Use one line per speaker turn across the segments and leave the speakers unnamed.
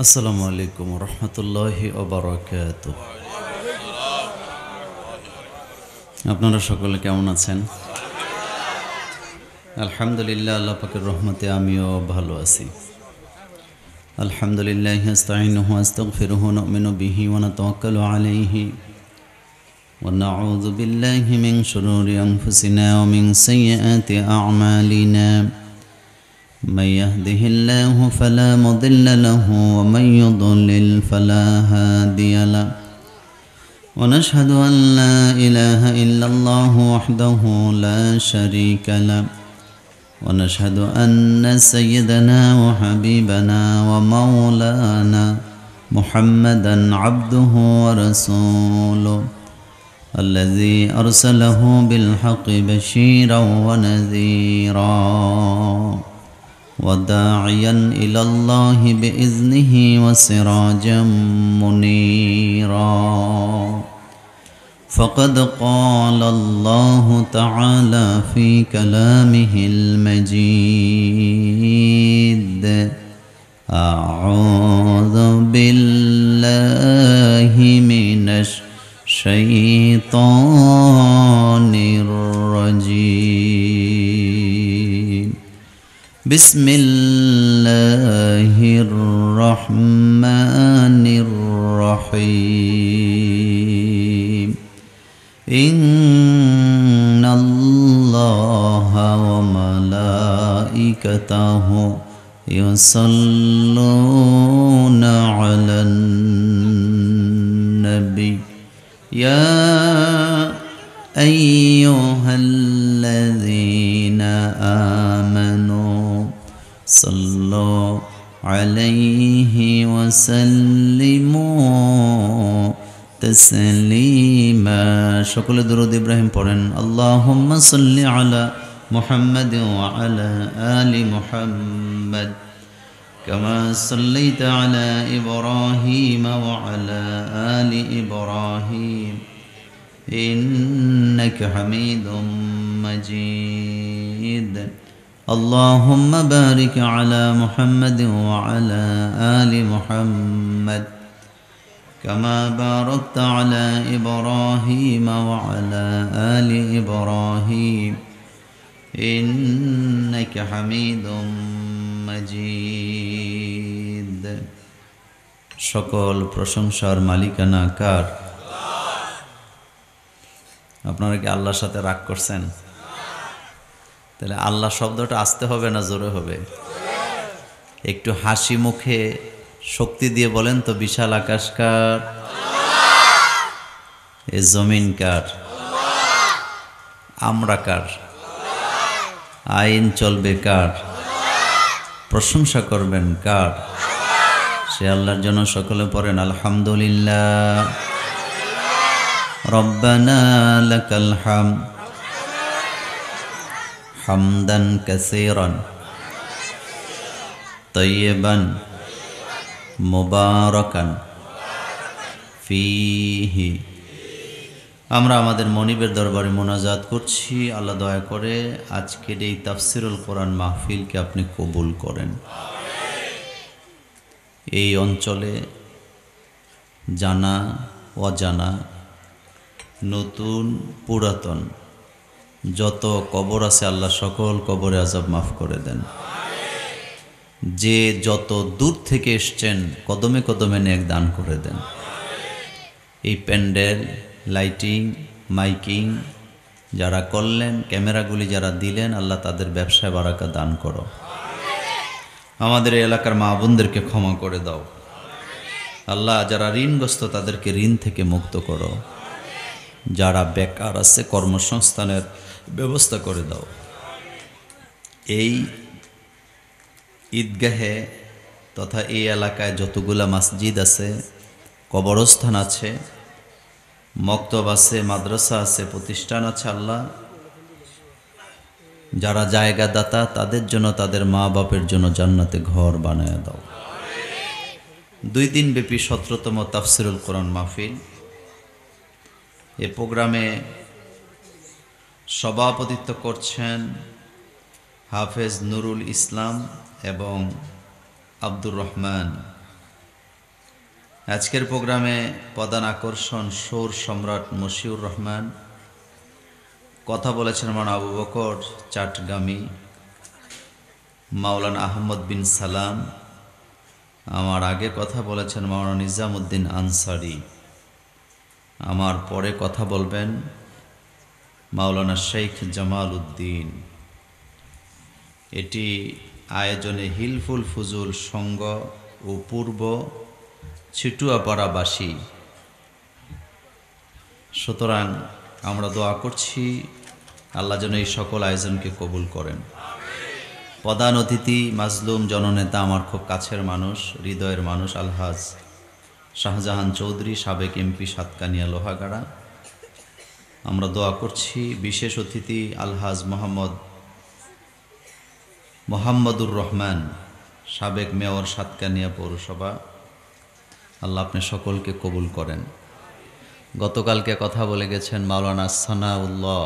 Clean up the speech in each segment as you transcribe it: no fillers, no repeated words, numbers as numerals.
আসসালামু আলাইকুম রহমতুল্লাহি ওয়া বারাকাতুহু। আপনারা সকলে কেমন আছেন? আলহামদুলিল্লাহ, আল্লাহ পাকের রহমতে আমিও ভালো আছি। আলহামদুলিল্লাহ আস্তাইনুহু ওয়া আস্তাগফিরুহু ওয়া নু'মিনু বিহি ওয়া নাতাওয়াক্কালু আলাইহি ওয়া নাউযু বিল্লাহি মিন শুরুরি আনফুসিনা ওয়া মিন সাইয়্যাতি আ'মালিনা। من يهده الله فلا مضل له ومن يضلل فلا هادي له ونشهد أن لا إله إلا الله وحده لا شريك له ونشهد أن سيدنا وحبيبنا ومولانا محمدا عبده ورسوله الذي أرسله بالحق بشيرا ونذيرا وداعيا إلى الله بإذنه وسراجا منيرا. فقد قال الله تعالى في كلامه المجيد: أعوذ بالله من الشيطان الرجيم. بسم الله الرحمن الرحيم. إن الله وملائكته يصلون على النبي يا أيها الذين آمنوا صلوا عليه وسلموا تسليما. সকলে দরুদ ইব্রাহিম পড়েন। আল্লাহুম্মা সাল্লি আলা মুহাম্মাদ ওয়া আলা আলি মুহাম্মাদ কামা সাল্লাইতা আলা ইব্রাহিম ওয়া আলা আলি ইব্রাহিম ইন্নাকা হামিদুম মাজিদ. اللهم بارك على محمد وعلى آل محمد كما باركت على إبراهيم وعلى آل إبراهيم إنك حميد مجيد. সকল প্রশংসার মালিকানা কার? আপনারা কি আল্লাহর সাথে রাগ করছেন? তাহলে আল্লাহ শব্দটা আসতে হবে না জোরে হবে? একটু হাসি মুখে শক্তি দিয়ে বলেন তো, বিশাল আকাশ কার? এ জমিন কার? আমরা কার? আইন চলবে কার? প্রশংসা করবেন কার? সে আল্লাহর জন্য সকলে পড়েন আলহামদুলিল্লাহ। রব্বানা লাকাল হামদ হামদান কাসীরান তাইয়িবান মুবারাকান ফীহি। আমরা আমাদের মনিবের দরবারে মোনাজাত করছি, আল্লাহ দয়া করে আজকের এই তাফসিরুল কোরআন মাহফিলকে আপনি কবুল করেন। এই অঞ্চলে জানা অজানা, নতুন পুরাতন যত কবর আছে আল্লাহ সকল কবরে আযাব মাফ করে দেন। যে যত দূর থেকে এসছেন কদমে কদমে নেক দান করে দেন। এই প্যান্ডেল, লাইটিং, মাইকিং যারা করলেন, ক্যামেরাগুলি যারা দিলেন, আল্লাহ তাদের ব্যবসায় বারাকা দান করো। আমাদের এই এলাকার মা বোনদেরকে ক্ষমা করে দাও আল্লাহ। যারা ঋণগ্রস্ত তাদেরকে ঋণ থেকে মুক্ত করো। যারা বেকার আছে কর্মসংস্থানের ব্যবস্থা করে দাও। এই ঈদগাহে তথা এই এলাকায় যতগুলা মসজিদ আছে, কবরস্থান আছে, মক্তব আছে, মাদ্রাসা আছে, প্রতিষ্ঠান আছে, আল্লাহ যারা জায়গা দাতা তাদের জন্য, তাদের মা বাপের জন্য জান্নাতে ঘর বানায় দাও। 2 দিন ব্যাপী 17তম তাফসিরুল কোরআন মাহফিল। এ প্রোগ্রামে সভাপতিত্ব করছেন হাফেজ নুরুল ইসলাম এবং আব্দুর রহমান আজকের প্রোগ্রামে প্রধান আকর্ষণ সুর সম্রাট মশিউর রহমান। কথা বলেছেন মাওলানা আবু বকর চাটগামী, মাওলানা আহমদ বিন সালাম। আমার আগে কথা বলেছেন মাওলানা নিজামুদ্দিন আনসারি। আমার পরে কথা বলবেন মাওলানা শেখ জামাল উদ্দিন। এটি আয়োজনে হিলফুল ফুজুল সংঘ ও পূর্ব ছিটুয়াপাড়াবাসী। সুতরাং আমরা দোয়া করছি আল্লাহ যেন এই সকল আয়োজনকে কবুল করেন। প্রধান অতিথি মাজলুম জননেতা, আমার খুব কাছের মানুষ, হৃদয়ের মানুষ, আলহাজ শাহজাহান চৌধুরী, সাবেক এমপি সাতকানিয়া লোহাগাড়া। আমরা দোয়া করছি বিশেষ অতিথি আলহাজ মোহাম্মদুর রহমান, সাবেক মেয়র সাতকানিয়া পৌরসভা। আল্লাহ আপনি সকলকে কবুল করেন। গতকালকে কথা বলে গেছেন মাওলানা সানাউল্লাহ,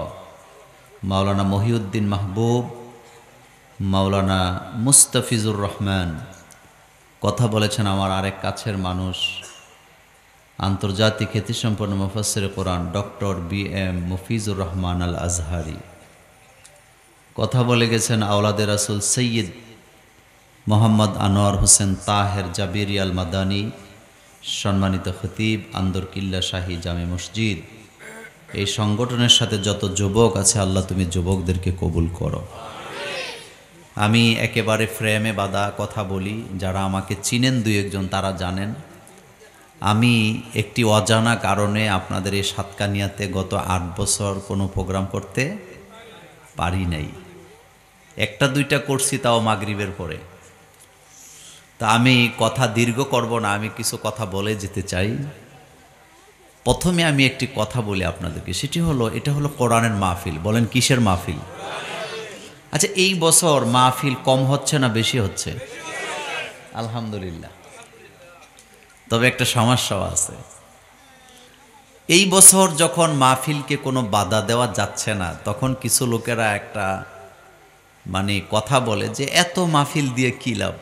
মাওলানা মহিউদ্দিন মাহবুব, মাওলানা মুস্তাফিজুর রহমান। কথা বলেছেন আমার আরেক কাছের মানুষ, আন্তর্জাতিক খ্যাতিসম্পন্ন মুফাসসিরে কোরআন ডক্টর BM মফিজুর রহমান আল আজহারি। কথা বলে গেছেন আওলাদে রাসূল সৈয়দ মোহাম্মদ আনোয়ার হোসেন তাহের জাবিরি আল মাদানী, সম্মানিত খতিব আন্দরকিল্লা শাহী জামে মসজিদ। এই সংগঠনের সাথে যত যুবক আছে আল্লাহ তুমি যুবকদেরকে কবুল করো। আমি একেবারে ফ্রেমে বাঁধা কথা বলি, যারা আমাকে চিনেন দুই একজন তারা জানেন আমি একটি অজানা কারণে আপনাদের এই সাতকানিয়াতে গত 8 বছর কোনো প্রোগ্রাম করতে পারি নাই। একটা দুইটা করছি, তাও মাগরিবের পরে। তা আমি কথা দীর্ঘ করব না, আমি কিছু কথা বলে যেতে চাই। প্রথমে আমি একটি কথা বলি আপনাদেরকে, সেটি হলো এটা হলো কোরআনের মাহফিল। বলেন কিসের মাহফিল? আচ্ছা, এই বছর মাহফিল কম হচ্ছে না বেশি হচ্ছে? আলহামদুলিল্লাহ। তবে একটা সমস্যাও আছে। এই বছর যখন মাহফিলকে কোনো বাধা দেওয়া যাচ্ছে না, তখন কিছু লোকেরা একটা কথা বলে যে এত মাহফিল দিয়ে কী লাভ,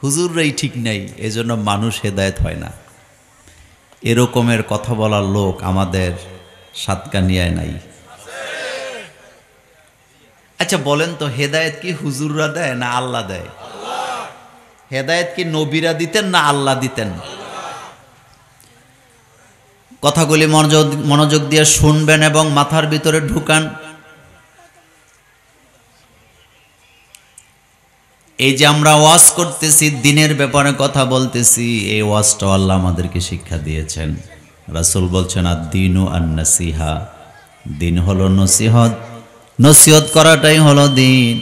হুজুররাই ঠিক নাই, এজন্য মানুষ হেদায়েত হয় না। এরকমের কথা বলার লোক আমাদের সাতকানিয়ায় নাই। আচ্ছা বলেন তো, হেদায়েত কি হুজুররা দেয় না আল্লাহ দেয়? হেদায়েত কি নবীরা দিতেন না আল্লাহ দিতেন? কথাগুলি মনোযোগ দিয়ে শুনবেন এবং মাথার ভিতরে ঢুকান। এই যে আমরা ওয়াজ করতেছি, দিনের ব্যাপারে কথা বলতেছি, এই ওয়াজটা আল্লাহ আমাদেরকে শিক্ষা দিয়েছেন। রাসূল বলছেন আদ-দীনু আন-নাসিহা, দিন হলো নসিহত, নসিহত করাটাই হলো দিন।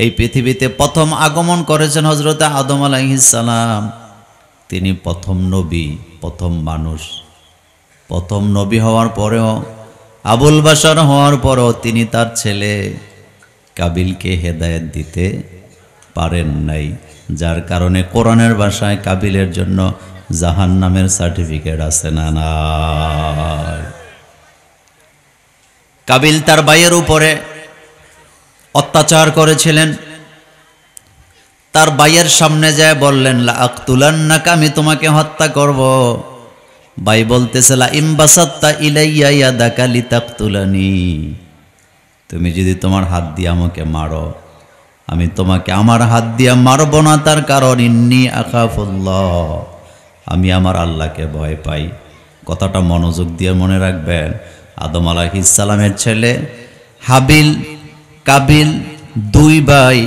এই পৃথিবীতে প্রথম আগমন করেছেন হযরত আদম আলাইহিস সালাম। তিনি প্রথম নবী, প্রথম মানুষ। প্রথম নবী হওয়ার পরেও, আবুল বাশার হওয়ার পরেও তিনি তার ছেলে কাবিলকে হেদায়েত দিতে পারেন নাই, যার কারণে কোরআনের ভাষায় কাবিলের জন্য জাহান্নামের সার্টিফিকেট আছে না নাই? কাবিল তার ভাইয়ের উপরে অত্যাচার করেছিলেন। তার ভাইয়ের সামনে যায় বললেন লা আকতুলান্নাকা, আমি তোমাকে হত্যা করব। ভাই বলতেছে লা ইমবাসাত্তা ইলাইয়া ইয়াদাকা লিতাকতুলানি, তুমি যদি তোমার হাত দিয়ে আমাকে মারো, আমি তোমাকে আমার হাত দিয়ে মারব না। তার কারণ ইন্নী আখাফুল্লাহ, আমি আমার আল্লাহকে ভয় পাই। কথাটা মনোযোগ দিয়ে মনে রাখবেন। আদম আলাইহিস সালামের ছেলে হাবিল, কাবিল, দুই ভাই।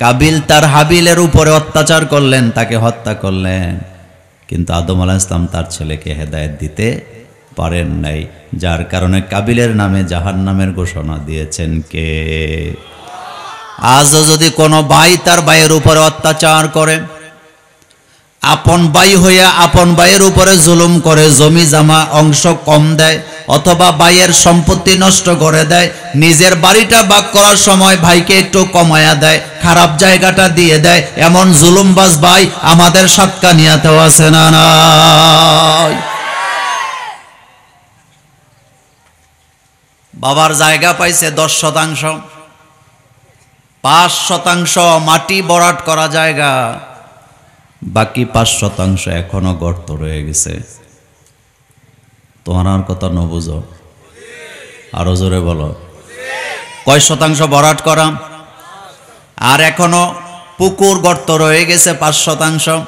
কাবিল তার হাবিলের উপরে অত্যাচার করলেন, তাকে হত্যা করলেন, কিন্তু আদম আলাইহিস সালাম তার ছেলেকে হেদায়েত দিতে পারেন নাই, যার কারণে কাবিলের নামে জাহান্নামের ঘোষণা দিয়েছেন কে? আজও যদি কোনো ভাই তার ভাইয়ের উপরে অত্যাচার করে, আপন ভাই হইয়া আপন ভাইয়ের উপরে জুলুম করে, জমি জামা অংশ কম দেয় অথবা ভাইয়ের সম্পত্তি নষ্ট করে দেয়, নিজের বাড়িটা ভাগ করার সময় ভাইকে একটু কমায়া দেয়, খারাপ জায়গাটা দিয়ে দেয়, এমন জুলুমবাজ ভাই আমাদের সাতকানিয়াতেও আছে না নাই? বাবার জায়গা পাইছে 10%, 5% মাটি বরাট করা জায়গা, বাকি 5% এখনো গর্ত রয়ে গেছে। তোমার আর কথা ন বুঝো, আরো জোরে বলো। কয় শতাংশ ভরাট করা? আর এখনো পুকুর গর্ত রয়ে গেছে 5%।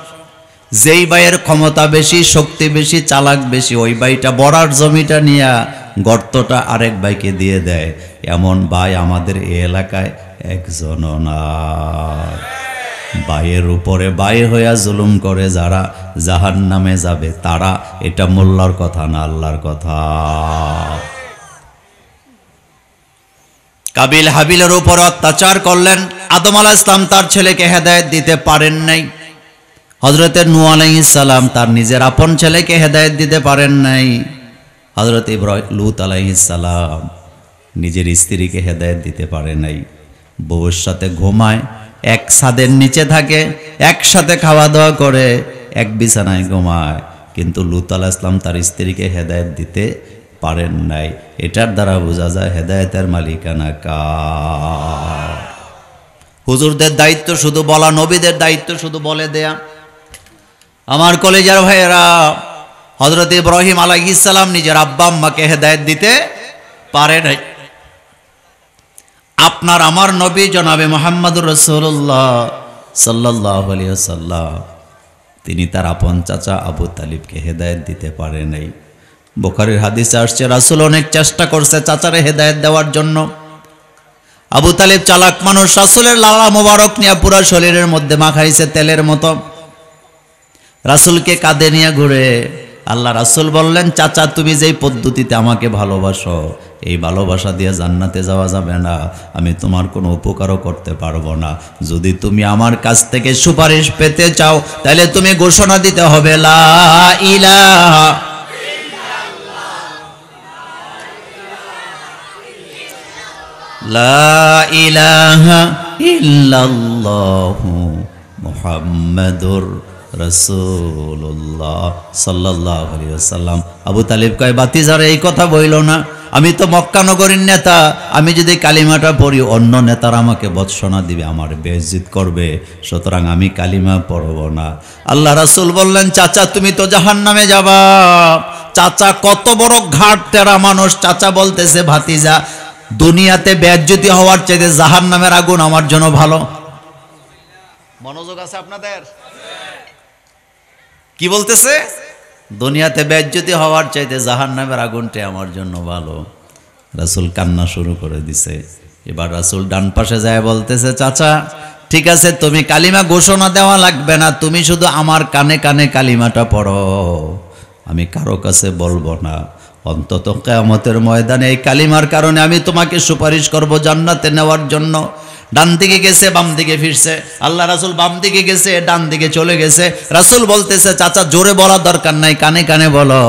যেই ভাইয়ের ক্ষমতা বেশি, শক্তি বেশি, চালাক বেশি, ওই ভাইটা বড়ার জমিটা নিয়ে গর্তটা আরেক ভাইকে দিয়ে দেয়। এমন ভাই আমাদের এই এলাকায় একজনও না। ভাইয়ের উপরে ভাই হইয়া জুলুম করে যারা জাহান্নামে যাবে তারা, এটা মোল্লার কথা না, আল্লাহর কথা। কাবিল হাবিলের উপর অত্যাচার করলেন। আদম আলাইহিস সালাম তার ছেলেকে হেদায়েত দিতে পারেন নাই। হযরতে নূহ আলাইহিস সালাম তার নিজের আপন ছেলেকে হেদায়েত দিতে পারেন নাই। হযরত লূত আলাইহিস সালাম নিজের স্ত্রীকে হেদায়েত দিতে পারে নাই। বউয়ের সাথে ঘুমায়, এক ছাদের নিচে থাকে, একসাথে খাওয়া দাওয়া করে, এক বিছানায় ঘুমায়, কিন্তু লূত আলাইহিস সালাম তার স্ত্রীকে হেদায়েত দিতে পারেন নাই। এটার দ্বারা বোঝা যায় হেদায়েতের মালিকানা কার। হুজুরদের দায়িত্ব শুধু বলা, নবীদের দায়িত্ব শুধু বলে দেয়া। আমার কলেজার ভাইয়েরা, হযরত ইব্রাহিম আলাইহিস সালাম নিজের আব্বা আম্মাকে হেদায়েত দিতে পারে নাই। আপনার আমার নবী জনাবে মুহাম্মদুর রাসূলুল্লাহ সাল্লাল্লাহু আলাইহি ওয়াসাল্লাম তিনি তার আপন চাচা আবু তালিবকে হেদায়েত দিতে পারে নাই। বুখারীর হাদিসে আসছে রাসূল অনেক চেষ্টা করছে চাচারে হেদায়েত দেওয়ার জন্য। আবু তালিব চালাক মানুষ, রাসূলের লালা মোবারক নিয়ে পুরো শরীরের মধ্যে মাখাইছে তেলের মতো, রাসূলকে কাঁধে নিয়ে ঘুরে। আল্লাহ রাসূল বললেন, চাচা তুমি যেই পদ্ধতিতে আমাকে ভালোবাসো, এই ভালোবাসা দিয়ে জান্নাতে যাওয়া যাবে না, আমি তোমার কোনো উপকারও করতে পারবো না। যদি তুমি আমার কাছ থেকে সুপারিশ পেতে চাও তাহলে তুমি ঘোষণা দিতে হবে লা ইলাহা লা ইলাহা ইল্লাল্লাহু মুহাম্মাদুর রাসূলুল্লাহ সাল্লাল্লাহু আলাইহি ওয়াসাল্লাম। আবু তালিব কয়, বাতিজারে এই কথা বইল না, আমি তো মক্কা নগরীর নেতা, আমি যদি কালিমাটা পড়ি অন্য নেতারা আমাকে বৎসনা দিবে, আমার বেইজ্জত করবে, সুতরাং আমি কালিমা পড়ব না। আল্লাহ রাসূল বললেন, চাচা তুমি তো জাহান্নামে যাবা। চাচা কত বড় ঘাট তেরা মানুষ, চাচা বলতেছে ভাতিজা দুনিয়াতে বেইজ্জতি হওয়ার চাইতে জাহান্নামের আগুন আমার জন্য ভালো। মনোযোগ আছে আপনাদের? কি বলতেছে? দুনিয়াতে বেইজ্জতি হওয়ার চাইতে জাহান্নামের আগুনটা আমার জন্য ভালো। রাসূল কান্না শুরু করে দিছে। এবার রাসূল ডান পাশে যায় বলতেছে, চাচা ঠিক আছে তুমি কালিমা ঘোষণা দেওয়া লাগবে না, তুমি শুধু আমার কানে কানে কালিমাটা পড়ো, আমি কারো কাছে বলবো না। অন্তত কিয়ামতের ময়দানে এই কালিমার কারণে আমি তোমাকে সুপারিশ করব জান্নাতে নেওয়ার জন্য। ডান দিকে গেছে, বাম দিকে ফিরছে। আল্লাহ রাসূল বাম দিকে গেছে, ডান দিকে চলে গেছে। রাসূল বলতেছে, চাচা জোরে বলার দরকার নাই, কানে কানে বলো।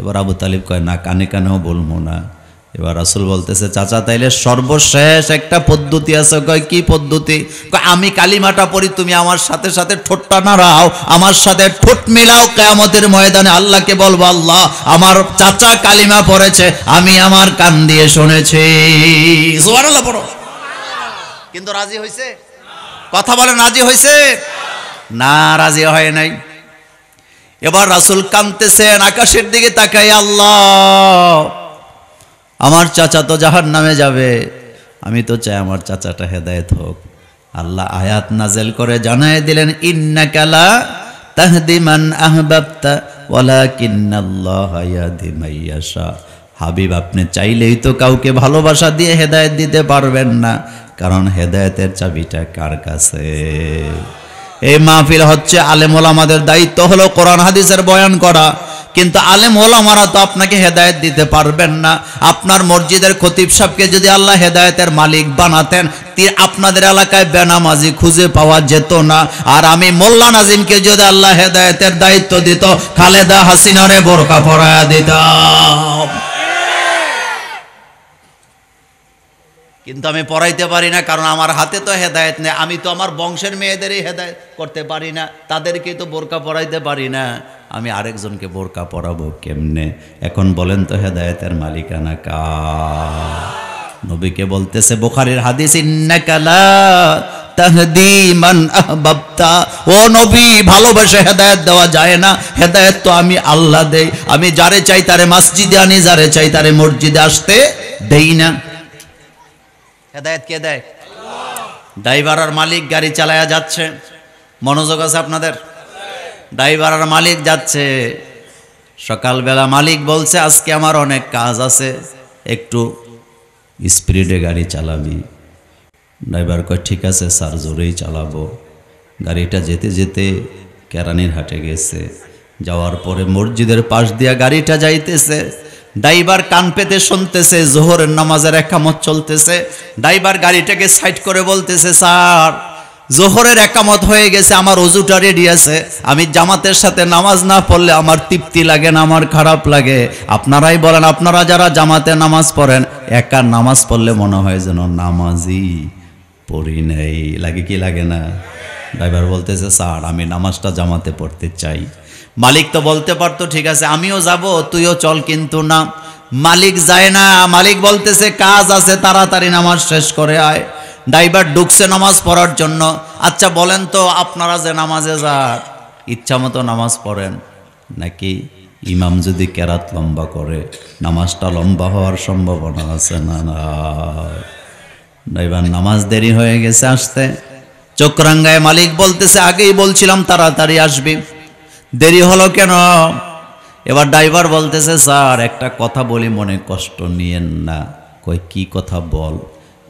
এবার আবু তালিব কয়, না কানে কানেও বলবো না। এবার রাসূল বলতেছে, চাচা তাইলে সর্বশেষ একটা পদ্ধতি আছে। কয় কি পদ্ধতি? কয় আমি কালিমাটা পড়ি, তুমি আমার সাথে সাথে ঠোঁটটা নাড়াও, আমার সাথে ঠোঁট মিলাও, কিয়ামতের ময়দানে আল্লাহকে বলবো, আল্লাহ আমার চাচা কালিমা পড়েছে, আমি আমার কান দিয়ে শুনেছি। সুবহানাল্লাহ পড়ো। কিন্তু রাজি হইছে? কথা বলেন, রাজি হইছে? না, রাজি হয় নাই। এবার রাসূল কাঁদতেছেন, আকাশের দিকে তাকাই, আল্লাহ আমার চাচা তো জাহান্নামে যাবে, আমি তো চাই আমার চাচাটা হেদায়েত হোক। আল্লাহ আয়াত নাজেল করে জানায় দিলেন, ইন্নাকা লা তাহদি মান আহবাবতা ওয়ালাকিন্নাল্লাহা ইয়াহদি মান ইয়াশা। হাবিব আপনি চাইলেই তো কাউকে ভালোবাসা দিয়ে হেদায়েত দিতে পারবেন না, কারণ হেদায়েতের চাবিটা কার কাছে? এই মাহফিল হচ্ছে আলেম ওলামাদের দায়িত্ব হলো কোরআন হাদিসের বয়ান করা, কিন্তু আলেম ওলামারা তো আপনাকে হেদায়েত দিতে পারবেন না। আপনার মসজিদের খতিব সাহেবকে যদি আল্লাহ হেদায়েতের মালিক বানাতেন, আপনাদের এলাকায় বেনামাজি খুঁজে পাওয়া যেত না। আর আমি মোল্লা নাজিমকে যদি আল্লাহ হেদায়েতের দায়িত্ব দিত, খালেদা হাসিনারে বোরকা পরায়া দিতাম। কিন্তু আমি পড়াইতে পারি না, কারণ আমার হাতে তো হেদায়েত নেই। আমি তো আমার বংশের মেয়েদেরই হেদায়েত করতে পারি না, তাদেরকে তো বোরকা পরাইতে পারি না, আমি আরেকজনকে বোরকা পরাবো কেমনে? এখন বলেন তো হেদায়েতের মালিকানা কার? নবীকে বলতেছে বুখারীর হাদিস, ইন্নাকা লা তাহদি মান আহবাবতা। ও নবী, ভালোবাসে হেদায়েত দেওয়া যায় না, হেদায়েত তো আমি আল্লাহ দেই। আমি যারে চাই তারে মসজিদে আনি, যারে চাই তারে মসজিদে আসতে দেই না। হেদায়েত কে দেয়? ড্রাইভার আর মালিক গাড়ি চালায়া যাচ্ছে, মনোযোগ আছে আপনাদের? ড্রাইভার আর মালিক যাচ্ছে, সকালবেলা মালিক বলছে আজকে আমার অনেক কাজ আছে, একটু স্পিডে গাড়ি চালাবি। ড্রাইভার কয় ঠিক আছে স্যার, জোরেই চালাবো। গাড়িটা যেতে যেতে কেরানির হাটে গেছে, যাওয়ার পরে মসজিদের পাশ দিয়া গাড়িটা যাইতেছে। ড্রাইভার কান পেতে শুনতেছে জোহরের নামাজের একামত চলতেছে। ড্রাইভার গাড়িটাকে সাইড করে বলতেছে, স্যার জোহরের একামত হয়ে গেছে, আমার ওযুটা রেডি আছে, আমি জামাতের সাথে নামাজ না পড়লে আমার তৃপ্তি লাগে না, আমার খারাপ লাগে। আপনারাই বলেন, আপনারা যারা জামাতে নামাজ পড়েন, একা নামাজ পড়লে মনে হয় যেন নামাজই পড়ি নাই, লাগে কি লাগে না? ড্রাইভার বলতেছে, স্যার আমি নামাজটা জামাতে পড়তে চাই। মালিক তো বলতে পারতো ঠিক আছে আমিও যাব, তুইও চল, কিন্তু না, মালিক যায় না। মালিক বলতেছে কাজ আছে, তাড়াতাড়ি নামাজ শেষ করে আয়। ড্রাইভার ঢুকছে নামাজ পড়ার জন্য। আচ্ছা বলেন তো, আপনারা যে নামাজে যান, ইচ্ছা মতো নামাজ পড়েন নাকি ইমাম যদি কেরাত লম্বা করে নামাজটা লম্বা হওয়ার সম্ভাবনা আছে না? না। ড্রাইভার নামাজ দেরি হয়ে গেছে আসতে, চোখ রাঙ্গায় মালিক বলতেছে আগেই বলছিলাম তাড়াতাড়ি আসবি, দেরি হলো কেন? এবার ড্রাইভার বলতেছে, স্যার একটা কথা বলি, মনে কষ্ট নিয়েন না। কই কি কথা বল?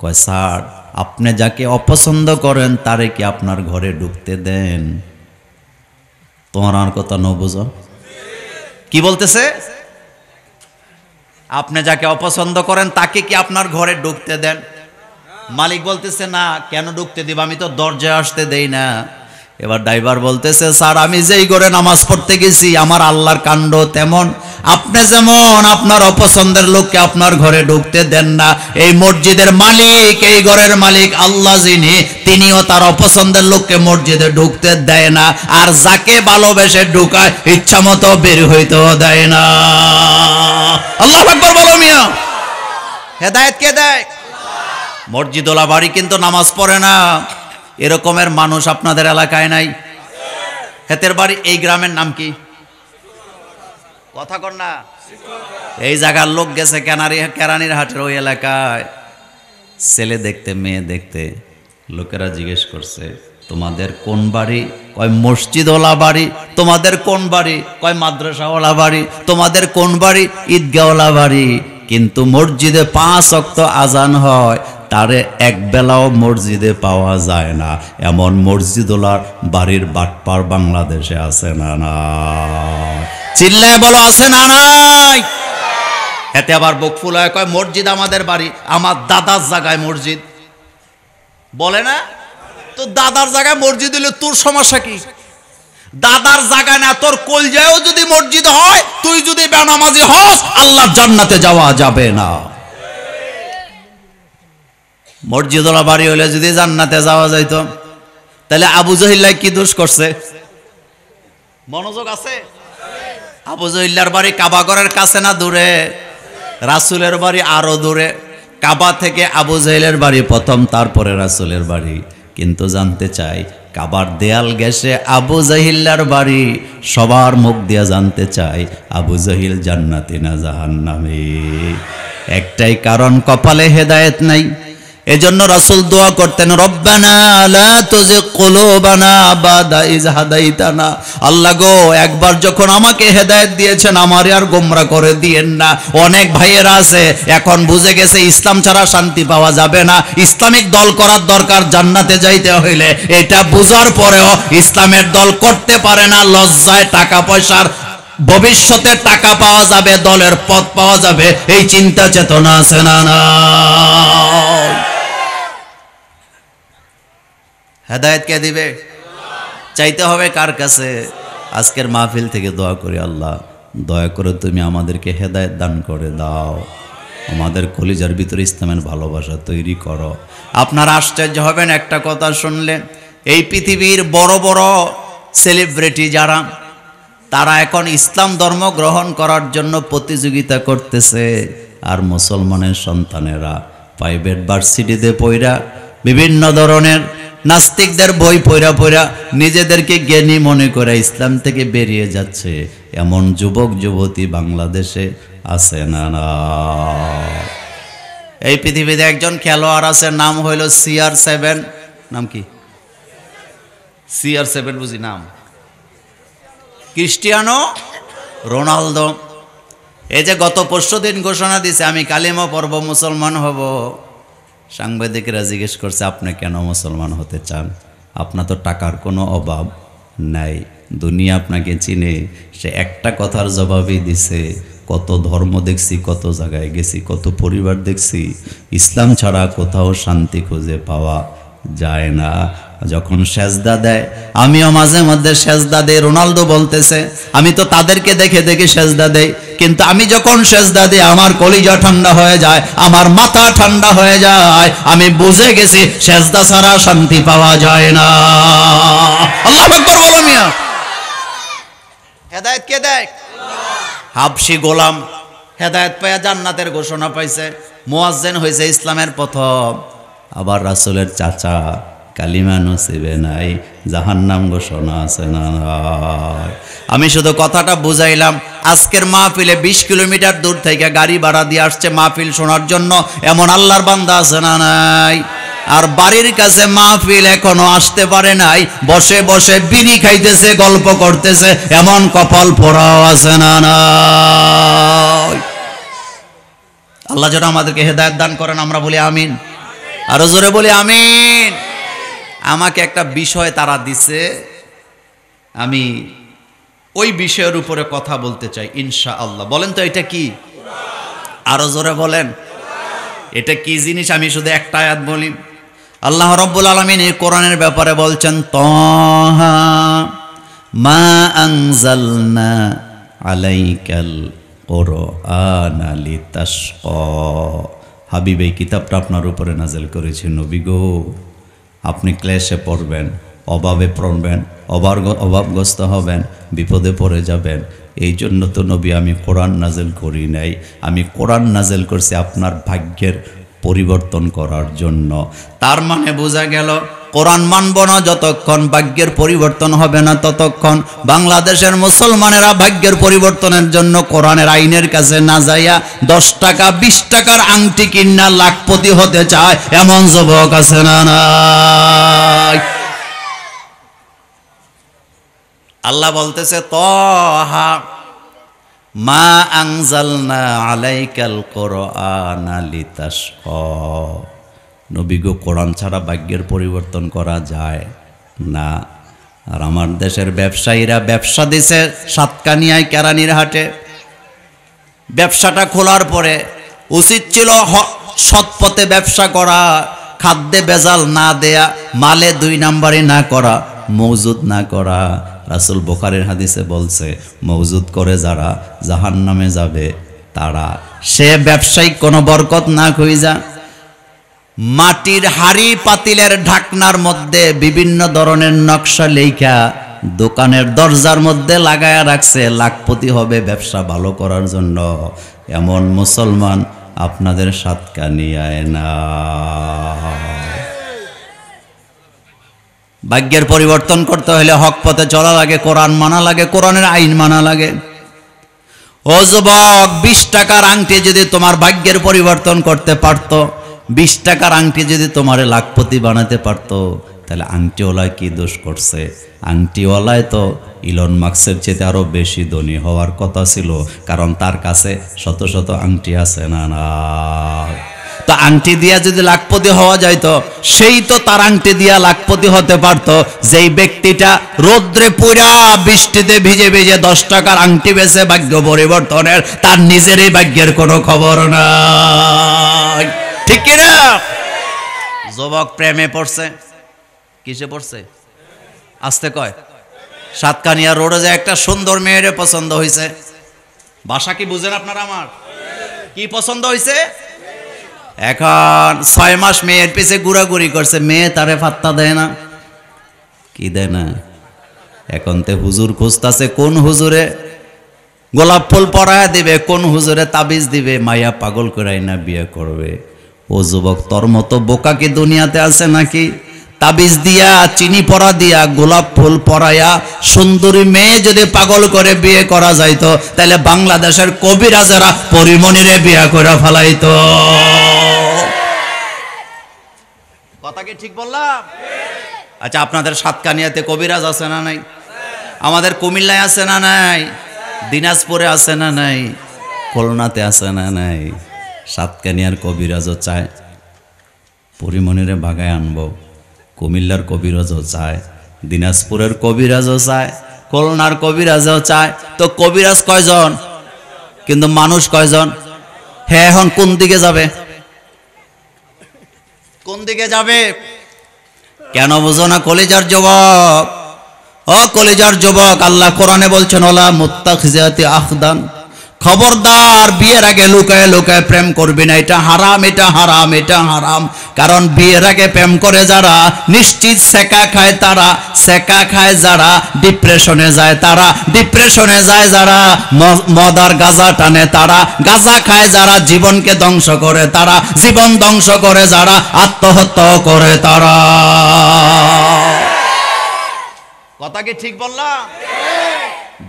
কয় স্যার আপনি যাকে অপছন্দ করেন তারে কি আপনার ঘরে ঢুকতে দেন? তোমার আর কথা ন বুঝো? কি বলতেছে? আপনি যাকে অপছন্দ করেন তাকে কি আপনার ঘরে ঢুকতে দেন? মালিক বলতেছে না। কেন ঢুকতে দিব? আমি তো দরজায় আসতে দেই না। এবার ড্রাইভার বলতেছে, স্যার আমি যেই ঘরে নামাজ পড়তে গেছি আমার আল্লাহর কাণ্ড তেমন, আপনি যেমন আপনার অপছন্দের লোককে আপনার ঘরে ঢুকতে দেন না, এই মসজিদের মালিক, এই ঘরের মালিক আল্লাহ যিনি, তিনিও তার অপছন্দের লোককে মসজিদে ঢুকতে দেয় না, আর যাকে ভালোবেসে ঢুকায় ইচ্ছা মতো বের হইতেও দেয় না। আল্লাহু আকবার বলো মিয়া। হেদায়েত কে দেয়? মসজিদওয়ালা বাড়ি কিন্তু নামাজ পড়ে না, এরকমের মানুষ আপনাদের এলাকায় নাই? হেতের বাড়ি এই গ্রামের নাম কি? কথা কর না। এই জায়গার লোক গেছে কেরানির হাটের ওই এলাকায়, ছেলে দেখতে মেয়ে দেখতে। লোকেরা জিজ্ঞেস করছে তোমাদের কোন বাড়ি? কয় মসজিদওয়ালা বাড়ি। তোমাদের কোন বাড়ি? কয় মাদ্রাসাওয়ালা বাড়ি। তোমাদের কোন বাড়ি? ঈদগাহওয়ালা বাড়ি। কিন্তু মসজিদে 5 ওয়াক্ত আজান হয়, তারে এক বেলাও মসজিদে পাওয়া যায় না, এমন মসজিদওয়ালার বাড়ির বাটপার বাংলাদেশে আছে না? না। চিল্লায় বলো আছে না নাই? এতে আবার বুক ফুল হয়, কয় মসজিদ আমাদের বাড়ি, আমার দাদার জায়গায় মসজিদ। বলে না তো, দাদার জায়গায় মসজিদ হলে তোর সমস্যা কি? দাদার জায়গায় না, তোর কলজায়ও যদি মসজিদ হয়, তুই যদি বেনামাজি হস, আল্লাহর জান্নাতে যাওয়া যাবে না। মসজিদওয়ালা বাড়ি হলে যদি জান্নাতে যাওয়া যাইত, তাহলে আবু জহিল্লা কি দোষ করছে? মনোযোগ আছে? আবু জহিল্লার বাড়ি কাবাগরের কাছে না দূরে? রাসূলের বাড়ি আরো দূরে। কাবা থেকে আবু জহিলের বাড়ি প্রথম, তারপরে রাসূলের বাড়ি। কিন্তু জানতে চাই কাবার দেয়াল গেছে আবু জহিল্লার বাড়ি, সবার মুখ দিয়া জানতে চাই আবু জহিল জান্নাতি না জাহান্নামী? একটাই কারণ, কপালে হেদায়েত নাই। এজন্য রাসূল দোয়া করতেন, রব্বানা লা তুযিগ কুলুবানা বাদা ইয হাদাইতানা। আল্লাহ গো, একবার যখন আমাকে হেদায়েত দিয়েছেন, আমারে আর গোমরা করে দিয়েন না। অনেক ভাইয়েরা আছে এখন বুঝে গেছে ইসলাম ছাড়া শান্তি পাওয়া যাবে না, ইসলামিক দল করার দরকার জান্নাতে যাইতে হইলে। এটা বুঝার পরেও ইসলামের দল করতে পারে না, লজ্জায় টাকা পয়সার ভবিষ্যতে টাকা পাওয়া যাবে, দলের পদ পাওয়া যাবে, এই চিন্তা চেতনা আছে না? না। হেদায়েত কে দিবে? চাইতে হবে কার কাছে? আজকের মাহফিল থেকে দোয়া করি, আল্লাহ দয়া করে তুমি আমাদেরকে হেদায়েত দান করে দাও, আমাদের কলিজার ভিতরে ইসলামের ভালোবাসা তৈরি করো। আপনারা আশ্চর্য হবেন একটা কথা শুনলে, এই পৃথিবীর বড় বড় সেলিব্রিটি যারা, তারা এখন ইসলাম ধর্ম গ্রহণ করার জন্য প্রতিযোগিতা করতেছে, আর মুসলমানের সন্তানেরা প্রাইভেট ভার্সিটিতে পড়া বিভিন্ন ধরনের নাস্তিকদের বই পড়া পড়া নিজেদেরকে জ্ঞানী মনে করে ইসলাম থেকে বেরিয়ে যাচ্ছে, এমন যুবক যুবতী বাংলাদেশে আছে না? না, এই পৃথিবীতে একজন খেলোয়াড় আছে, নাম হইল CR7। নাম কি? CR7 বুঝি নাম, ক্রিস্টিয়ানো রোনালদো। এই যে গত পরশু দিন ঘোষণা দিছে আমি কালিমা পড়ব, মুসলমান হব। সাংবাদিকরা জিজ্ঞেস করছে আপনি কেন মুসলমান হতে চান? আপনার তো টাকার কোনো অভাব নাই, দুনিয়া আপনাকে চিনে। সে একটা কথার জবাবই দিছে, কত ধর্ম দেখছি, কত জায়গায় গেছি, কত পরিবার দেখছি, ইসলাম ছাড়া কোথাও শান্তি খুঁজে পাওয়া যায় না। যখন সেজদা দেয়, আমিও মাঝে মধ্যে সেজদা দেই। রোনালদো বলতেছে আমি তো তাদেরকে দেখে দেখে সেজদা দেই, কিন্তু আমি যখন সেজদা দিই আমার কলিজা ঠান্ডা হয়ে যায়, আমার মাথা ঠান্ডা হয়ে যায়। আমি বুঝে গেছি সেজদা ছাড়া শান্তি পাওয়া যায় না। আল্লাহু আকবার বলো মিয়া। হেদায়েত কে দেয়? হাবশি গোলাম হেদায়েত পায়া জান্নাতের ঘোষণা পাইছে, মুয়াজ্জিন হয়েছে ইসলামের প্রথম। আবার রাসূলের চাচা কালিমা নসিবে নাই, জাহান্নাম ঘোষণা আছে না? আমি শুধু কথাটা বুঝাইলাম। আজকের মাহফিলে 20 কিলোমিটার দূর থেকে গাড়ি ভাড়া দিয়ে আসছে মাহফিল শোনার জন্য, এমন আল্লাহর বান্দা আছে না নাই? আর বাড়ির কাছে মাহফিল এখনো আসতে পারে নাই, বসে বসে বিড়ি খাইতেছে, গল্প করতেছে, এমন কপাল পোড়াও আছে না নাই? আল্লাহ যেন আমাদেরকে হেদায়েত দান করেন, আমরা বলি আমিন। আরো জোরে বলি আমিন। আমাকে একটা বিষয় তারা দিছে, আমি ওই বিষয়ের উপরে কথা বলতে চাই ইনশাআল্লাহ। বলেন তো এটা কি? আরো জোরে বলেন এটা কি জিনিস? আমি শুধু একটা আয়াত বলি। আল্লাহ রাব্বুল আলামিন এই কোরআনের ব্যাপারে বলছেন, তাহা মা আনজালনা আলাইকাল কুরআনা লিতাশকা। হাবিব, এই কিতাবটা আপনার উপরে নাযিল করেছি নবী গো, আপনি ক্লেশে পড়বেন, অভাবে পড়বেন, অভাবগ্রস্ত হবেন, বিপদে পড়ে যাবেন। এই জন্য তো নবী আমি কোরআন নাযিল করি নাই, আমি কোরআন নাযিল করছি আপনার ভাগ্যের পরিবর্তন করার জন্য। তার মানে বোঝা গেল কোরআন মানব না যতক্ষণ ভাগ্যের পরিবর্তন হবে না ততক্ষণ। বাংলাদেশের মুসলমানেরা ভাগ্যের পরিবর্তনের জন্য কোরআনের আইনের কাছে না যাইয়া 10 টাকা 20 টাকার আংটি কিনা লাখপতি হতে চায়, এমন যুবক আছে না নাই? আল্লাহ বলতেছে তাহা মা আনজালনা আলাইকাল কুরআনা লিতাশকা। নবী গো, কোরআন ছাড়া ভাগ্যের পরিবর্তন করা যায় না। আর আমার দেশের ব্যবসায়ীরা ব্যবসা দিছে সাতকানিয়ায় কেরানির হাটে। ব্যবসাটা খোলার পরে উচিত ছিল সৎ পথে ব্যবসা করা, খাদ্যে ভেজাল না দেয়া, মালে 2 নাম্বারি না করা, মওজুদ না করা। রাসূল বুখারীর হাদিসে বলছে, মওজুদ করে যারা জাহান্নামে যাবে তারা। সে ব্যবসায়িক কোনো বরকত না খুঁজা মাটির হাড়ি পাতিলের ঢাকনার মধ্যে বিভিন্ন ধরনের নকশা লেখা দোকানের দরজার মধ্যে লাগায়া রাখছে, লাখপতি হবে ব্যবসা ভালো করার জন্য। এমন মুসলমান আপনাদের সাতকানিয়ায় না। ভাগ্যের পরিবর্তন করতে হলে হক পথে চলা লাগে, কোরআন মানা লাগে, কোরআনের আইন মানা লাগে। ও যুবক, 20 টাকার আংটি যদি তোমার ভাগ্যের পরিবর্তন করতে পারত, 20 টাকার আংটি যদি তোমার লাখপতি বানাতে পারত, তাহলে আংটিওয়ালায় কি দোষ করছে? আংটিওয়ালায় তো ইলন মাস্কের চেয়ে আরো বেশি ধনী হওয়ার কথা ছিল, কারণ তার কাছে শত শত আংটি আছে না না? তো আংটি দিয়া যদি লাখপতি হওয়া যাইতো, সেই তো তার আংটি দিয়া লাখপতি হতে পারতো যেই ব্যক্তিটা রোদ্রে পুরা বৃষ্টিতে ভিজে ভিজে 10 টাকার আংটি বেচে ভাগ্য পরিবর্তনের, তার নিজেরই ভাগ্যের কোনো খবর নাই। ঠিক কিনা? যুবক প্রেমে পড়ছে। কিসে পড়ছে? আসতে কয়। সাতকানিয়া রোডে যে একটা সুন্দর মেয়েরে পছন্দ হয়েছে। ভাষা কি বুঝেন আপনারা? আমার কি পছন্দ হয়েছে? এখন 6 মাস মেয়ের পিছে ঘুরাঘুরি করছে, মেয়ে তারে পাত্তা দেয় না। কি দেয় না? এখন তে হুজুর খুঁজতাছে, কোন হুজুরে গোলাপ ফুল পরায় দিবে, কোন হুজুরে তাবিজ দিবে, মাইয়া পাগল করাই না বিয়ে করবে। ও যুবক, তোর মতো বোকা কি দুনিয়াতে আছে নাকি? তাবিজ দিয়া, চিনি পরা দিয়া, গোলাপ ফুল পরাইয়া সুন্দরী মেয়ে যদি পাগল করে বিয়ে করা যাইতো, তাহলে বাংলাদেশের কবিরাজেরা পরিমণিরে বিয়ে করে ফেলাইতো। কথা কি ঠিক বললাম? আচ্ছা, আপনাদের সাতকানিয়াতে কবিরাজ আছে না নাই? আমাদের কুমিল্লায় আছে না নাই? দিনাজপুরে আছে না নাই? খুলনাতে আছে না নাই? সাতকানিয়ার কবিরাজও চায় পরিমণিরে বাগায় আনবো, কুমিল্লার কবিরাজও চায়, দিনাজপুরের কবিরাজও চায়, খুলনার কবিরাজও চায়। তো কবিরাজ কয়জন, কিন্তু মানুষ কয়জন? হ্যাঁ, এখন কোন দিকে যাবে? কোন দিকে যাবে? কেন বুঝো না কলিজার যুবক? ও কলিজার যুবক, আল্লাহ কোরআনে বলছেন ওলা মুত্তাখিজাতি আখদান, খবরদার বিয়ের আগে লুকায় লুকায় প্রেম করবি না, এটা হারাম, এটা হারাম, এটা হারাম। কারণ বিয়ের আগে প্রেম করে যারা নিশ্চিত সেকা খায়, তারা সেকা খায় যারা ডিপ্রেশনে যায়, তারা ডিপ্রেশনে যায় যারা মদ আর গাঁজা টানে, তারা গাঁজা খায় যারা জীবনকে ধ্বংস করে, তারা জীবন ধ্বংস করে যারা আত্মহত্যা করে তারা। কথা কি ঠিক বললাম?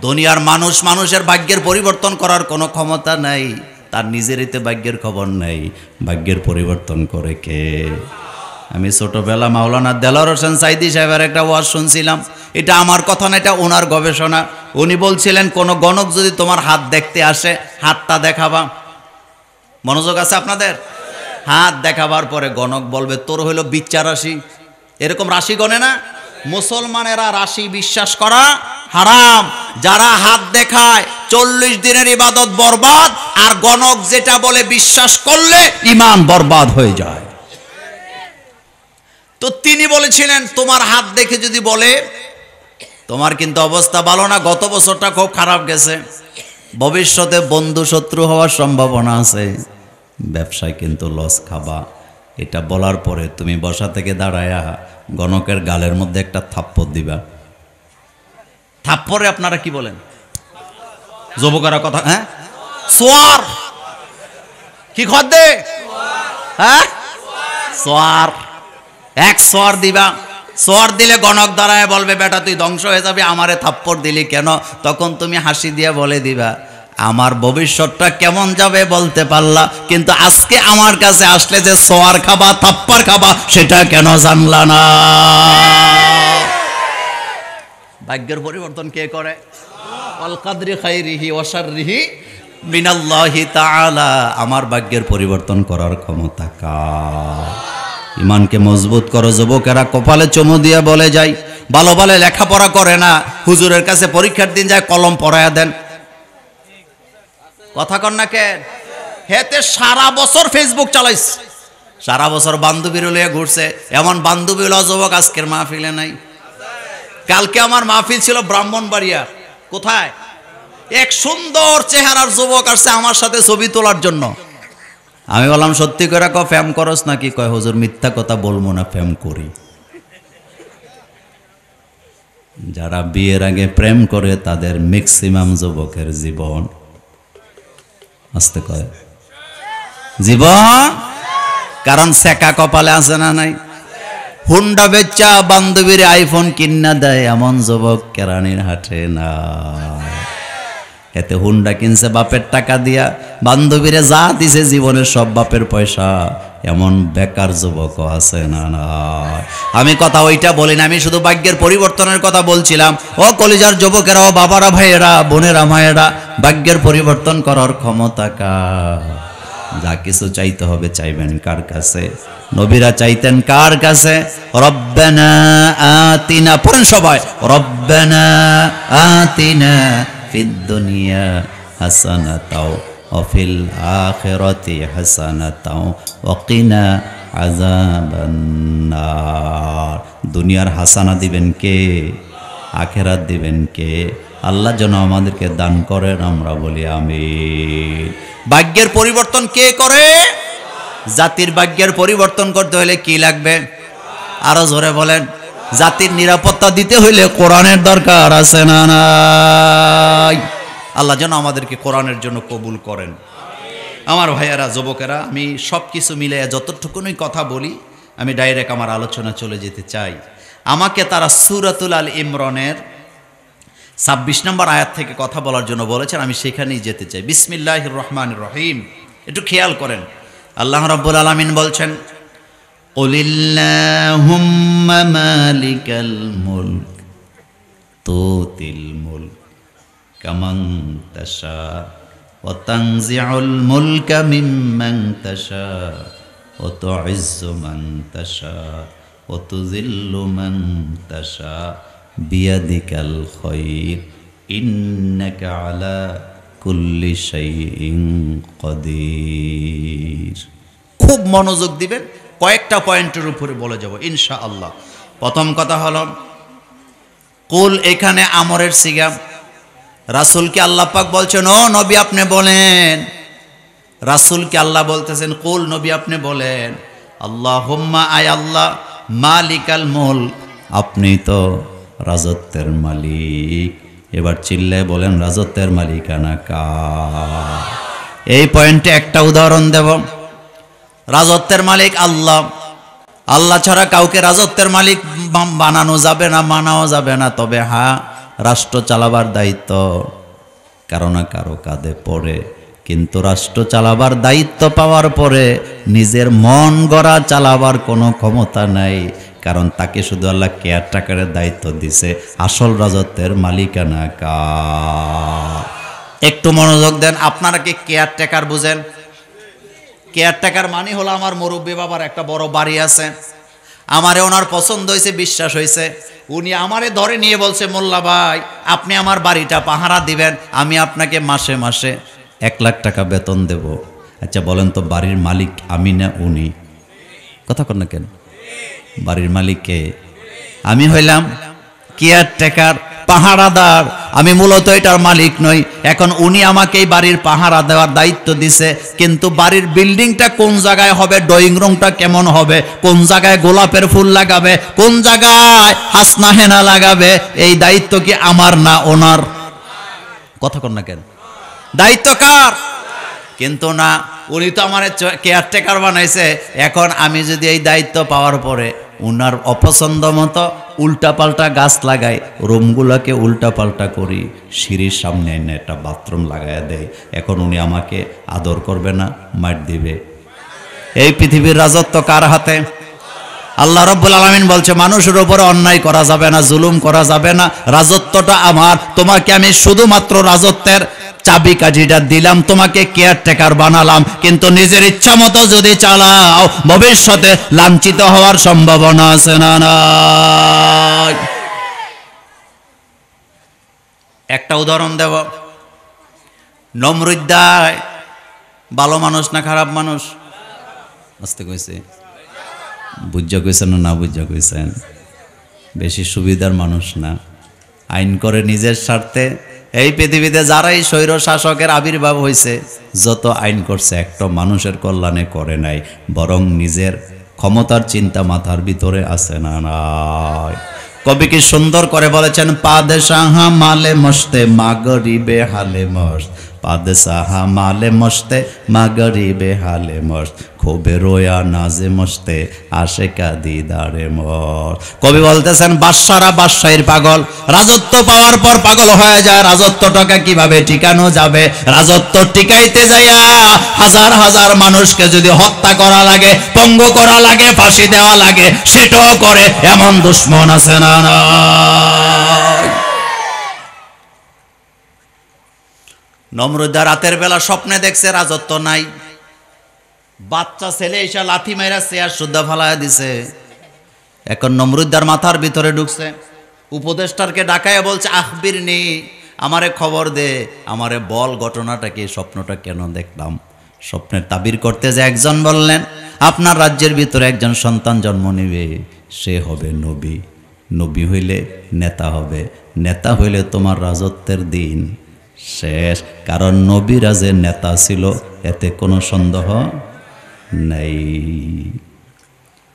দুনিয়ার মানুষ মানুষের ভাগ্যের পরিবর্তন করার কোনো ক্ষমতা নাই, তার নিজেরইতে ভাগ্যের খবর নাই। ভাগ্যের পরিবর্তন করে কে? আমি ছোটবেলা মাওলানা দেলোয়ার হোসেন সাইদি সাহেবের একটা ওয়াজ শুনছিলাম। এটা আমার কথা না, এটা ওনার গবেষণা। উনি বলছিলেন, কোনো গণক যদি তোমার হাত দেখতে আসে, হাতটা দেখাবা। মনোযোগ আছে আপনাদের? হাত দেখাবার পরে গণক বলবে তোর হইল বিচ্চা রাশি। এরকম রাশি গণে না? মুসলমানেরা রাশি বিশ্বাস করা হারাম। যারা হাত দেখায় 40 দিনের ইবাদত বরবাদ, আর গণক যেটা বলে বিশ্বাস করলে ঈমান বরবাদ হয়ে যায়। তো তিনি বলেছিলেন তোমার হাত দেখে যদি বলে তোমার কিন্তু অবস্থা ভালো না, গত বছরটা খুব খারাপ গেছে, ভবিষ্যতে বন্ধু শত্রু হওয়ার সম্ভাবনা আছে, ব্যবসায় কিন্তু লস খাবা। এটা বলার পরে তুমি বসা থেকে দাঁড়ায়া গণকের গালের মধ্যে একটা থাপ্পড় দিবা। থাপ্পড়ে আপনারা কি বলেন যুবকেরা? কথা হ্যাঁ, সোয়ার কি খদ্দে? হ্যাঁ, সোয়ার। এক সোয়ার দিবা। সোয়ার দিলে গণক দাঁড়ায় বলবে বেটা তুই ধ্বংস হয়ে যাবে, আমারে থাপ্পড় দিলি কেন? তখন তুমি হাসি দিয়ে বলে দিবা আমার ভবিষ্যৎটা কেমন যাবে বলতে পারলা, কিন্তু আজকে আমার কাছে আসলে যে সোয়ার খাবা, থাপ্পড় খাবা, সেটা কেন জানলা না? ভাগ্যের পরিবর্তন কে করে? আল কাদরি খাইরিহি ওয়া শাররিহি মিনাল্লাহি তাআলা। আমার ভাগ্যের পরিবর্তন করার ক্ষমতা কার? ইমানকে মজবুত করো যুবকেরা। কপালে চুমু দিয়ে বলে যাই, ভালো ভালো লেখাপড়া করে না, হুজুরের কাছে পরীক্ষার দিন যায় কলম পড়ায়া দেন। কথা কন না কেন? হেতে সারা বছর ফেসবুক চালাইছে, সারা বছর বান্ধবীর লইয়া ঘুরছে। এমন বান্ধবী হলো যুবক আজকের মাহফিলে নাই। কালকে আমার মাহফিল ছিল ব্রাহ্মণবাড়িয়া। কোথায়? এক সুন্দর চেহারার যুবক আসছে আমার সাথে ছবি তোলার জন্য। আমি বললাম সত্যি করে কও ফ্যাম করস নাকি? কয় হুজুর মিথ্যা কথা বলবো না, ফ্যাম করি। যারা বিয়ের আগে প্রেম করে তাদের ম্যাক্সিমাম যুবকের জীবন আসতে কয় জীবন, কারণ সেকা কপালে আছে না নাই? হুন্ডা বেচা বান্ধবীর আইফোন কিনা দেয় এমন যুবক কেরানির হাটে না। এতে হুন্ডা কিনছে বাপের টাকা দিয়া, বান্ধবীরে যা দিছে জীবনের সব বাপের পয়সা, এমন বেকার যুবকও আছে না? না, আমি কথা ওইটা বলি না, আমি শুধু ভাগ্যের পরিবর্তনের কথা বলছিলাম। ও কলিজার যুবকেরা, ও বাবারা, ভাইয়েরা, বোনেরা, মায়েরা, ভাগ্যের পরিবর্তন করার ক্ষমতা কার? যা কিছু চাইতে হবে চাইবেন কার কাছে? নবীরা চাইতেন কার কাছে? রব্বানা আতিনা, পড়েন সবাই, রব্বানা আতিনা ফিদ দুনিয়া হাসানাতাও ওয়া ফিল আখিরাতি হাসানাতাও ওয়া কিনা আযাবান নার। দুনিয়ার হাসানা দিবেন কে? আখিরাত দিবেন কে? আল্লাহ যেন আমাদেরকে দান করেন, আমরা বলি আমিন। ভাগ্যের পরিবর্তন কে করে? জাতির ভাগ্যের পরিবর্তন করতে হলে কি লাগবে? আরো জোরে বলেন। জাতির নিরাপত্তা দিতে হইলে কোরআনের দরকার আছে না নাই? আল্লাহ যেন আমাদেরকে কোরআনের জন্য কবুল করেন। আমার ভাইয়েরা, যুবকেরা, আমি সব কিছু মিলে যতটুকুনই কথা বলি, আমি ডাইরেক্ট আমার আলোচনা চলে যেতে চাই। আমাকে তারা সূরাতুল আল ইমরানের 26 নম্বর আয়াত থেকে কথা বলার জন্য বলেছেন, আমি সেখানেই যেতে চাই। বিসমিল্লাহির রহমানির রহিম, একটু খেয়াল করেন। আল্লাহ রাব্বুল আলামিন বলছেন, কুলিল্লাহুম্মা মালিকাল মুলক তুতিল মুলক কামান তাশা ওয়া তানজিউল মুলকা মিম্মান তাশা ওয়া তুইজ্জু মান তাশা ওয়া তুযিল্লু মান তাশা বিয়াদিকাল খায়র ইন্নাকা আলা কুল্লি শাইইন কাদির। খুব মনোযোগ দিবেন, কয়েকটা পয়েন্টের উপরে বলে যাব ইনশাআল্লাহ। প্রথম কথা হলো, কুল এখানে আমরের সিগা। রাসূলকে আল্লাহ পাক বলছেন, ও নবী আপনি বলেন। রাসূলকে আল্লাহ বলতেছেন, কুল নবী আপনি বলেন। আল্লাহুম্মা আয় আল্লাহ, মালিকাল মুলক, আপনি তো রাজত্বের মালিক। এবার চিল্লায় বলেন, রাজত্বের মালিকানা কার? এই পয়েন্টে একটা উদাহরণ দেব। রাজত্বের মালিক আল্লাহ। আল্লাহ ছাড়া কাউকে রাজত্বের মালিক বানানো যাবে না, মানাও যাবে না। তবে হ্যাঁ, রাষ্ট্র চালাবার দায়িত্ব কারো না কারো কাঁধে পড়ে। কিন্তু রাষ্ট্র চালাবার দায়িত্ব পাওয়ার পরে নিজের মন গড়া চালাবার কোনো ক্ষমতা নাই, কারণ তাকে শুধু আল্লাহ কেয়ারটেকারের দায়িত্ব দিছে। আসল রাজত্বের মালিকানা কার? একটু মনোযোগ দেন। আপনারা কি কেয়ারটেকার বুঝেন? কেয়ারটেকার মানে হলো, আমার মুরব্বী বাবার একটা বড় বাড়ি আছে, আমারে ওনার পছন্দ হয়েছে, বিশ্বাস হয়েছে, উনি আমারে ধরে নিয়ে বলছে, মোল্লা ভাই আপনি আমার বাড়িটা পাহারা দিবেন, আমি আপনাকে মাসে মাসে 1 লাখ টাকা বেতন দেব। আচ্ছা বলেন তো, বাড়ির মালিক আমি না উনি? কথা কন না কেন? বাড়ির মালিক কে? আমি হইলাম কেয়ারটেকার, পাহারাদার। আমি মূলত এটার মালিক নই। এখন উনি আমাকে এই বাড়ির পাহারা দেওয়ার দায়িত্ব দিছে, কিন্তু বাড়ির বিল্ডিংটা কোন জায়গায় হবে, ড্রয়িং রুমটা কেমন হবে, কোন জায়গায় গোলাপের ফুল লাগাবে, কোন জায়গায় হাসনা হেনা লাগাবে, এই দায়িত্ব কি আমার না ওনার? কথা কন না কেন? দায়িত্ব কার? কিন্তু না, উনি তো আমার কেয়ারটেকার বানাইছে। এখন আমি যদি এই দায়িত্ব পাওয়ার পরে উনার অপছন্দ মতো উল্টাপাল্টা গাছ লাগাই, রুমগুলোকে উল্টাপাল্টা করি, সিঁড়ির সামনে এনে একটা বাথরুম লাগাইয়া দেয়, এখন উনি আমাকে আদর করবে না, মার দিবে? এই পৃথিবীর রাজত্ব কার হাতে? আল্লাহ রাব্বুল আলামিন বলছে, মানুষের উপরে অন্যায় করা যাবে না, জুলুম করা যাবে না, রাজত্বটা আমার। তোমাকে আমি শুধুমাত্র রাজত্বের চাবি কাঠিটা দিলাম, তোমাকে কেয়ারটেকার বানালাম, কিন্তু নিজের ইচ্ছা মতো যদি চালাও ভবিষ্যতে লাঞ্ছিত হওয়ার সম্ভাবনা আছে না নাই? একটা উদাহরণ দেব। নমরুদ ভালো মানুষ না খারাপ মানুষ? আসতে কইছে, বুঝা কইছেন না বুঝা কইছেন? বেশি সুবিধার মানুষ না, আইন করে নিজের স্বার্থে। এই পৃথিবীতে যারাই স্বৈর শাসকের আবির্ভাব হয়েছে, যত আইন করছে একটা মানুষের কল্যাণে করে নাই, বরং নিজের ক্ষমতার চিন্তা মাথার ভিতরে আছে না নাই? কবি কি সুন্দর করে বলেছেন, পাদশাহ মালে মস্তে মাগরিবে হালে মস্ত, পাদশাহ মালে মস্তে মাগরিবে হালে মস্ত, খোবে রোয়া নাজে মস্তে আশেকা দিদারে মর। কবি বলতেছেন, বাদশারা বাদশাহীর পাগল, রাজত্ব পাওয়ার পর পাগল হয়ে যায়। রাজত্বটাকে কিভাবে টিকানো যাবে, রাজত্ব টিকাইতে যাইয়া হাজার হাজার মানুষকে যদি হত্যা করা লাগে, পঙ্গু করা লাগে, ফাঁসি দেওয়া লাগে, সেটাও করে। এমন দুশ্মন আছে না নাই? নমরুদ রাতের বেলা স্বপ্নে দেখছে রাজত্ব নাই, বাচ্চা ছেলে এসে লাথি মেরা চেয়ার সুদ্ধা ফালাইয়া দিছে। এখন নমরুদ্দার মাথার ভিতরে ঢুকছে, উপদেষ্টারকে ডাকাইয়া বলছে, আখবিরনি, আমারে খবর দে, আমারে বল ঘটনাটা কি, স্বপ্নটা কেন দেখলাম। স্বপ্নের তাবির করতে যে একজন বললেন, আপনার রাজ্যের ভিতরে একজন সন্তান জন্ম নেবে, সে হবে নবী, নবী হইলে নেতা হবে, নেতা হইলে তোমার রাজত্বের দিন শেষ। কারণ নবী রাজের নেতা ছিল, এতে কোনো সন্দেহ নাই।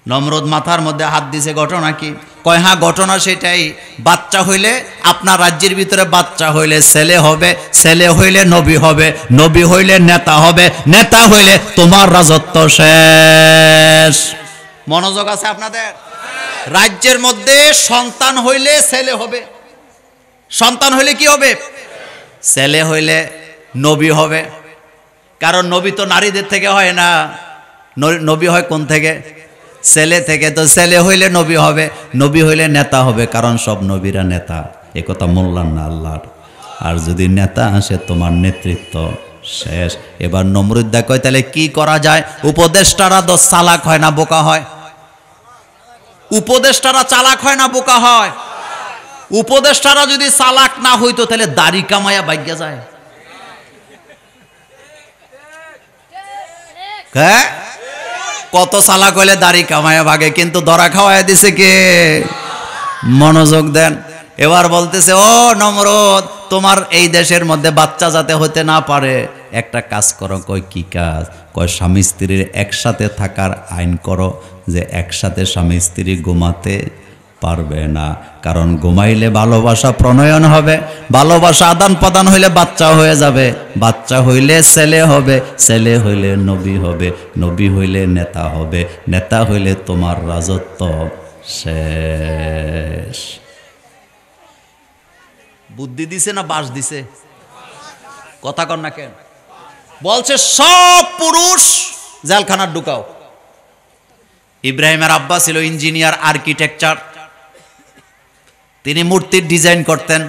নমরুদ মাথার মধ্যে হাত দিছে, ঘটনা কি? কয় হ্যাঁ ঘটনা সেটাই, বাচ্চা হইলে আপনার রাজ্যের ভিতরে বাচ্চা হইলে ছেলে হবে, ছেলে হইলে নবী হবে, নবী হইলে নেতা হবে, নেতা হইলে তোমার রাজত্ব শেষ। মনোযোগ আছে আপনাদের? রাজ্যের মধ্যে সন্তান হইলে ছেলে হবে, সন্তান হইলে কি হবে? ছেলে হইলে নবী হবে। কারণ নবী তো নারীদের থেকে হয় না, নবী হয় কোন থেকে? ছেলে থেকে। তো ছেলে হইলে নবী হবে, নবী হইলে নেতা হবে, কারণ সব নবীরা নেতা। এ কথা মোল্লার না আল্লাহর। আর যদি নেতা আসে তোমার নেতৃত্ব শেষ। এবার নমরুদ দেখো তাহলে কি করা যায়? উপদেষ্টারা তো চালাক হয় না বোকা হয়? উপদেষ্টারা চালাক হয় না বোকা হয়? উপদেষ্টারা যদি চালাক না হইতো তাহলে দাড়ি কামায়া ভাগ্যা যায়। হ্যাঁ, কত চালাক হইলে দাড়ি কামায়া ভাগে, কিন্তু ধরা খাওয়ায় দিছে কে? মনোযোগ দেন। এবার বলতেছে, ও নমরুদ, তোমার এই দেশের মধ্যে বাচ্চা যাতে হতে না পারে একটা কাজ করো। কয় কি কাজ? কয় স্বামী স্ত্রীর একসাথে থাকার আইন করো, যে একসাথে স্বামী স্ত্রী ঘুমাতে পারবে না, কারণ ঘুমাইলে ভালোবাসা প্রণয়ন হবে, ভালোবাসা আদান প্রদান হইলে বাচ্চা হয়ে যাবে, বাচ্চা হইলে ছেলে হবে, ছেলে হইলে নবী হবে, নবী হইলে নেতা হবে, নেতা হইলে তোমার রাজত্ব শেষ। বুদ্ধি দিছে না বাস দিছে? কথা কর না কেন? বলছে সব পুরুষ জেলখানার ঢুকাও। ইব্রাহিমের আব্বা ছিল ইঞ্জিনিয়ার, আর্কিটেকচার, তিনি মূর্তির ডিজাইন করতেন,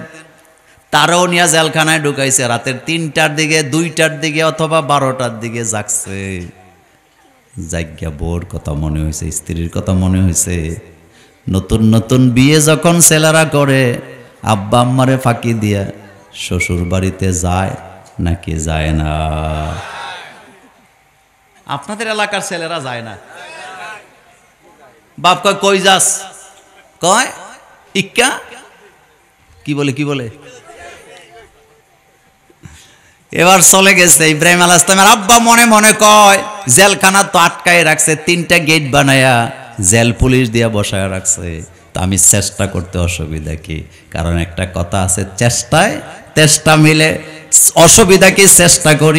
তারও নিয়ে জেলখানায় ঢুকাইছে। রাতের 3টার দিকে, 2টার দিকে অথবা 12টার দিকে জাগছে। জাগ্ঞা বোর কথা মনে হয়েছে, স্ত্রীর কথা মনে হয়েছে। নতুন নতুন বিয়ে যখন ছেলেরা করে, আব্বা আম্মারে ফাঁকি দিয়া শ্বশুর বাড়িতে যায় নাকি যায় না? আপনাদের এলাকার ছেলেরা যায় না? বাপ কয় কই যাস? কয় ইক্কা। কি বলে কি বলে? এবার চলে গেছে। ইব্রাহিম আলাইহিস সালামের আব্বা মনে মনে কয়, জেলখানা তো আটকায় রাখছে, 3টা গেট বানায়া জেল পুলিশ দিয়া বসায় রাখছে, তো আমি চেষ্টা করতে অসুবিধা কি? কারণ একটা কথা আছে, চেষ্টায় তেষ্টা মিলে। অসুবিধা কি? চেষ্টা করি।